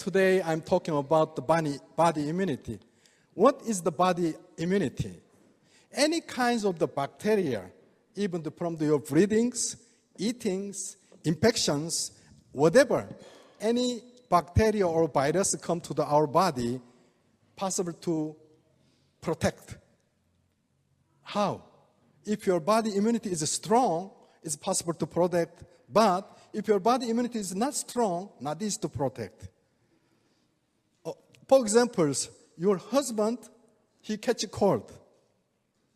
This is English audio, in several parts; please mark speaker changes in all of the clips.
Speaker 1: Today I'm talking about the body immunity. What is the body immunity? Any kinds of the bacteria, even from your breathings, eatings, infections, whatever, any bacteria or virus come to our body, possible to protect. How? If your body immunity is strong, it's possible to protect. But if your body immunity is not strong, not easy to protect. For example, your husband, he catch a cold.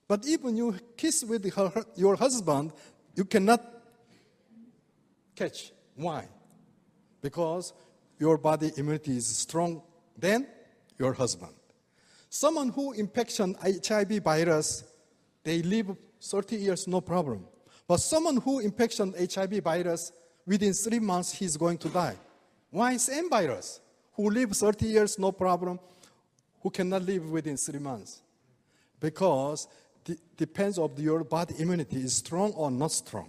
Speaker 1: But even you kiss with your husband, you cannot catch. Why? Because your body immunity is strong than your husband. Someone who infection HIV virus, they live 30 years, no problem. But someone who infection HIV virus, within 3 months, he's going to die. Why? Same virus. Who live 30 years, no problem, who cannot live within 3 months. Because it depends on your body immunity is strong or not strong.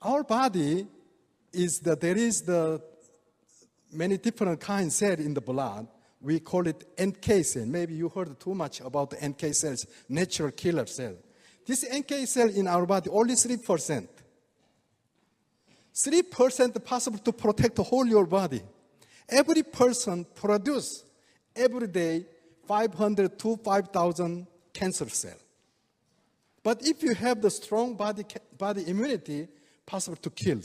Speaker 1: Our body there is many different kinds cell in the blood. We call it NK cell. Maybe you heard too much about the NK cells, natural killer cell. This NK cell in our body, only 3%. 3% possible to protect the whole your body. Every person produce every day 500 to 5,000 cancer cells. But if you have the strong body immunity, possible to kill.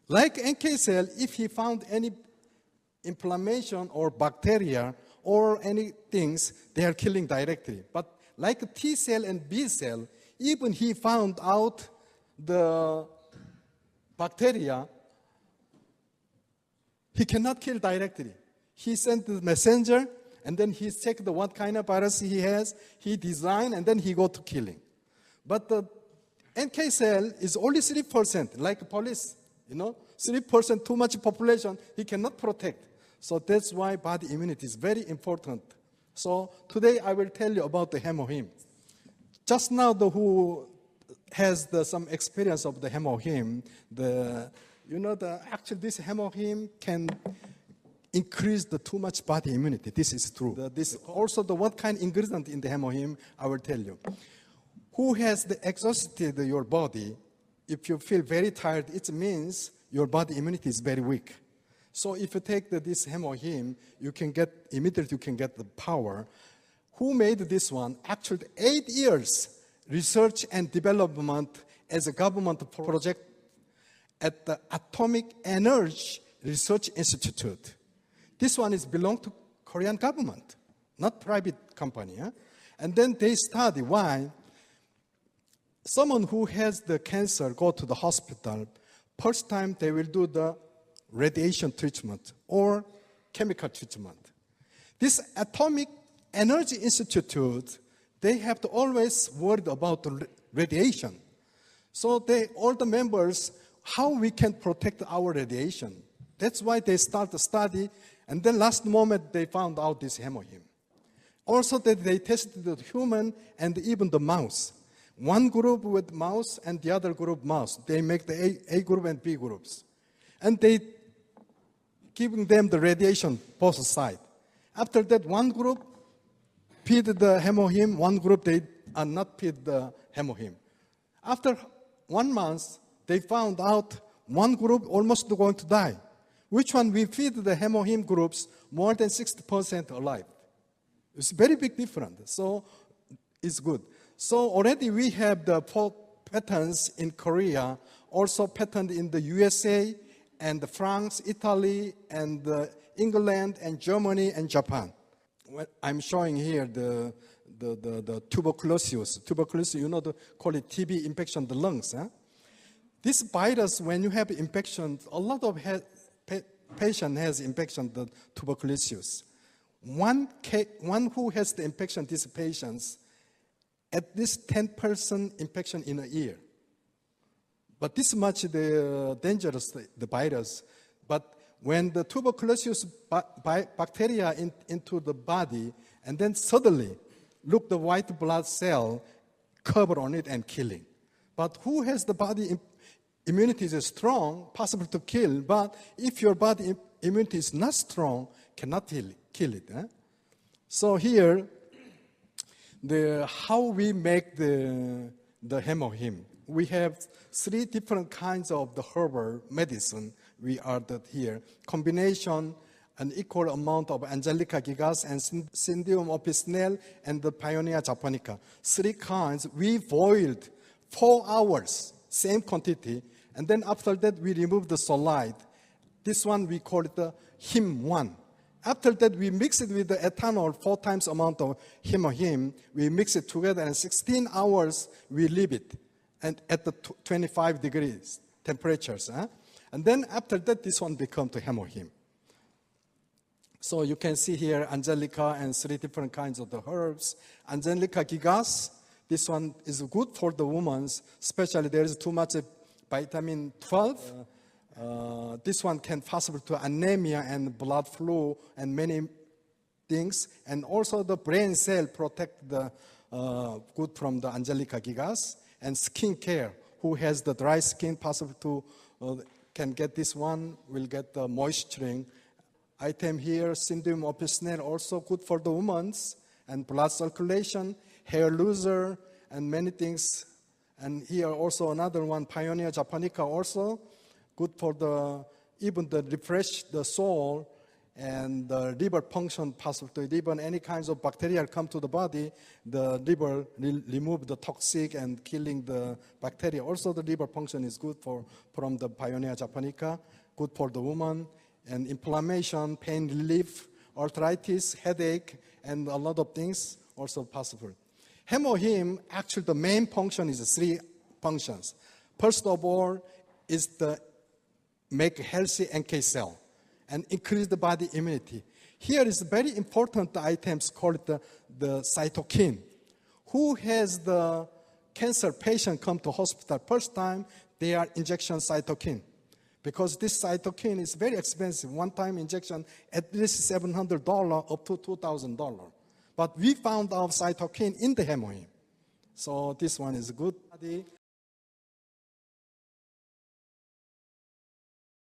Speaker 1: Like NK cell, if he found any inflammation or bacteria or any things, they are killing directly. But like T cell and B cell, even he found out the bacteria, he cannot kill directly. He sent the messenger, and then he checked what kind of virus he has, he designed, and then he go to killing. But the NK cell is only 3%, like police, 3% too much population, he cannot protect. So that's why body immunity is very important. So today I will tell you about the HemoHIM. Just now, who has some experience of the HemoHIM, actually this HemoHIM can increase the too much body immunity. This is true. What kind of ingredient in the HemoHIM, I will tell you. Who has exhausted your body, if you feel very tired, it means your body immunity is very weak. So if you take this HemoHIM, you can get the power. Who made this one? Actually, 8 years research and development as a government project at the Atomic Energy Research Institute. This one belong to Korean government, not private company. And then they study why someone who has the cancer go to the hospital, first time they will do the radiation treatment or chemical treatment. This Atomic Energy Institute, they have to always worry about the radiation. So all the members, how we can protect our radiation. That's why they start the study, and then last moment they found out this HemoHIM. Also that they tested the human and even the mouse. One group with mouse and the other group mouse. They make the A group and B groups. And they giving them the radiation both sides. After that, one group feed the HemoHIM, one group they are not feed the HemoHIM. After 1 month, they found out one group almost going to die. Which one we feed the HemoHIM groups, more than 60% alive. It's very big difference. So it's good. So already we have the 4 patents in Korea, also patent in the USA and France, Italy, and England, and Germany, and Japan. I'm showing here the tuberculosis. Tuberculosis, call it TB infection, the lungs. This virus, when you have infection, a lot of patient has infection, the tuberculosis. One who has the infection, these patients, at least 10% infection in a year. But this much dangerous, the virus. But when the tuberculosis bacteria into the body, and then suddenly, look the white blood cell cover on it and killing. But who has the body immunity is strong, possible to kill, but if your body immunity is not strong, cannot kill it. So here, how we make the HemoHIM. We have 3 different kinds of the herbal medicine we added here. Combination, an equal amount of Angelica gigas and Cnidium officinale and the Paeonia Japonica. 3 kinds we boiled 4 hours, same quantity, and then after that we remove the sunlight. This one we call it the HIM1. After that we mix it with the ethanol, 4 times amount of HemoHIM. We mix it together and 16 hours we leave it and at the 25 degrees temperatures. And then after that this one becomes the HemoHIM. So you can see here Angelica and 3 different kinds of the herbs. Angelica gigas, this one is good for the women, especially there is too much vitamin 12. This one can possible to anemia and blood flow and many things. And also the brain cell protect the good from the Angelica gigas. And skin care, who has the dry skin, possible to can get this one, will get the moisturing. Item here, Cnidium officinale, also good for the women, and blood circulation, hair loser, and many things. And here also another one, Paeonia Japonica, also good for the even the refresh the soul and the liver function, possible to even any kinds of bacteria come to the body, the liver remove the toxic and killing the bacteria. Also the liver function is good from the Paeonia Japonica, good for the woman, and inflammation, pain relief, arthritis, headache, and a lot of things also possible. HemoHIM, actually the main function is 3 functions. First of all is the make healthy NK cell and increase the body immunity. Here is very important items called the cytokine. Who has the cancer patient come to hospital first time, they are injection cytokine. Because this cytokine is very expensive. One-time injection, at least $700 up to $2,000. But we found our cytokine in the HemoHIM. So this one is good.